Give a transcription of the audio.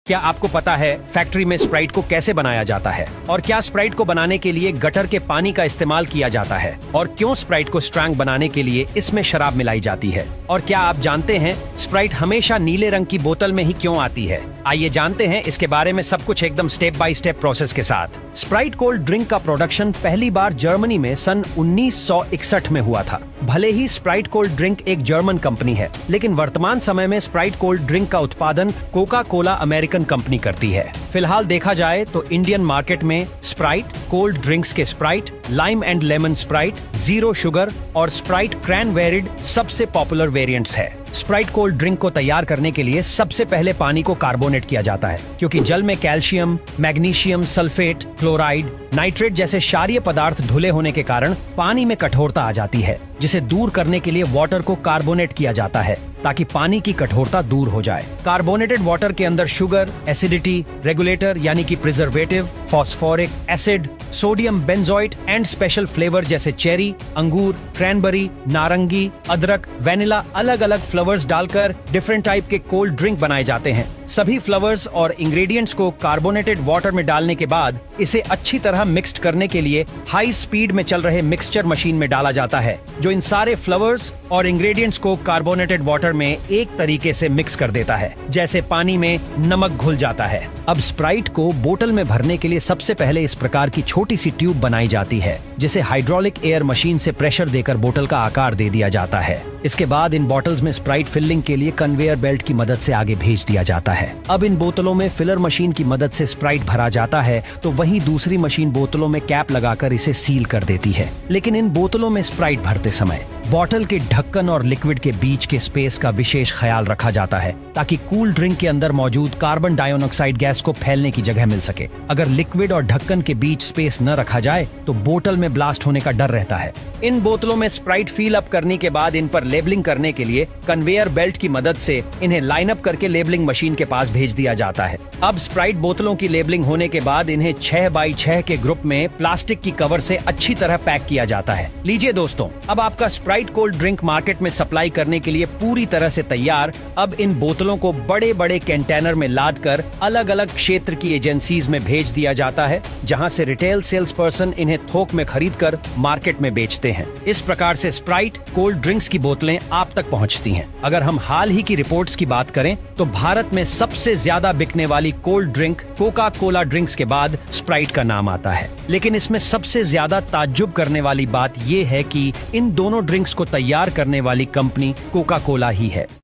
क्या आपको पता है फैक्ट्री में स्प्राइट को कैसे बनाया जाता है और क्या स्प्राइट को बनाने के लिए गटर के पानी का इस्तेमाल किया जाता है और क्यों स्प्राइट को स्ट्रांग बनाने के लिए इसमें शराब मिलाई जाती है और क्या आप जानते हैं स्प्राइट हमेशा नीले रंग की बोतल में ही क्यों आती है। आइए जानते हैं इसके बारे में सब कुछ एकदम स्टेप बाय स्टेप प्रोसेस के साथ। स्प्राइट कोल्ड ड्रिंक का प्रोडक्शन पहली बार जर्मनी में सन 1961 में हुआ था। भले ही स्प्राइट कोल्ड ड्रिंक एक जर्मन कंपनी है, लेकिन वर्तमान समय में स्प्राइट कोल्ड ड्रिंक का उत्पादन कोका कोला अमेरिकन कंपनी करती है। फिलहाल देखा जाए तो इंडियन मार्केट में स्प्राइट, कोल्ड ड्रिंक्स के Sprite, lime and lemon Sprite, zero sugar और स्प्राइट क्रैनबेरी सबसे पॉपुलर वेरिएंट्स है। स्प्राइट कोल्ड ड्रिंक को तैयार करने के लिए सबसे पहले पानी को कार्बोनेट किया जाता है, क्योंकि जल में calcium, magnesium sulphate, chloride, nitrate जैसे क्षारीय पदार्थ धुले होने के कारण पानी में कठोरता आ जाती है, जिसे दूर करने के लिए वाटर को कार्बोनेट किया जाता है ताकि पानी की कठोरता दूर हो जाए। कार्बोनेटेड वाटर के अंदर शुगर, एसिडिटी रेगुलेटर यानी कि preservative, phosphoric acid, sodium benzoate and special flavour जैसे चेरी, अंगूर, क्रैनबेरी, नारंगी, अदरक, वेनिला अलग अलग फ्लेवर्स डालकर डिफरेंट टाइप के कोल्ड ड्रिंक बनाए जाते हैं। सभी फ्लेवर्स और इंग्रेडिएंट्स को कार्बोनेटेड वाटर में डालने के बाद इसे अच्छी तरह मिक्स्ड करने के लिए हाई स्पीड में चल रहे मिक्सचर मशीन में डाला जाता है, जो इन सारे फ्लेवर्स और इंग्रेडिएंट्स को कार्बोनेटेड वाटर में एक तरीके से मिक्स कर देता है, जैसे पानी में नमक घुल जाता है। अब स्प्राइट को बोतल में भरने के लिए सबसे पहले इस प्रकार की छोटी सी ट्यूब बनाई जाती है, जिसे हाइड्रोलिक एयर मशीन से प्रेशर देकर बोतल का आकार दे दिया जाता है। इसके बाद इन बॉटल्स में स्प्राइट फिलिंग के लिए कन्वेयर बेल्ट की मदद से आगे भेज दिया जाता है। अब इन बोतलों में फिलर मशीन की मदद से स्प्राइट भरा जाता है, तो वहीं दूसरी मशीन बोतलों में कैप लगाकर इसे सील कर देती है। लेकिन इन बोतलों में स्प्राइट भरते समय बॉटल के ढक्कन और लिक्विड के बीच के स्पेस का विशेष ख्याल रखा जाता है, ताकि कूल ड्रिंक के अंदर मौजूद कार्बन डाइऑक्साइड गैस को फैलने की जगह मिल सके। अगर लिक्विड और ढक्कन के बीच स्पेस न रखा जाए तो बोतल में ब्लास्ट होने का डर रहता है। इन बोतलों में स्प्राइट फील अप करने के बाद इन पर लेबलिंग करने के लिए कन्वेयर बेल्ट की मदद से इन्हें लाइन अप करके लेबलिंग मशीन के पास भेज दिया जाता है। अब स्प्राइट बोतलों की लेबलिंग होने के बाद इन्हें 6x6 के ग्रुप में प्लास्टिक की कवर से अच्छी तरह पैक किया जाता है। लीजिए दोस्तों, अब आपका स्प्राइट कोल्ड ड्रिंक मार्केट में सप्लाई करने के लिए पूरी तरह से तैयार। अब इन बोतलों को बड़े बड़े कंटेनर में लाद कर अलग अलग क्षेत्र की एजेंसीज में भेज दिया जाता है, जहां से रिटेल सेल्स पर्सन इन्हें थोक में खरीद कर मार्केट में बेचते हैं। इस प्रकार से स्प्राइट कोल्ड ड्रिंक्स की बोतलें आप तक पहुंचती हैं। अगर हम हाल ही की रिपोर्ट्स की बात करें तो भारत में सबसे ज्यादा बिकने वाली cold drink Coca Cola drinks के बाद स्प्राइट का नाम आता है। लेकिन इसमें सबसे ज्यादा ताज्जुब करने वाली बात यह है कि इन दोनों ड्रिंक्स को तैयार करने वाली कंपनी कोका कोला ही है।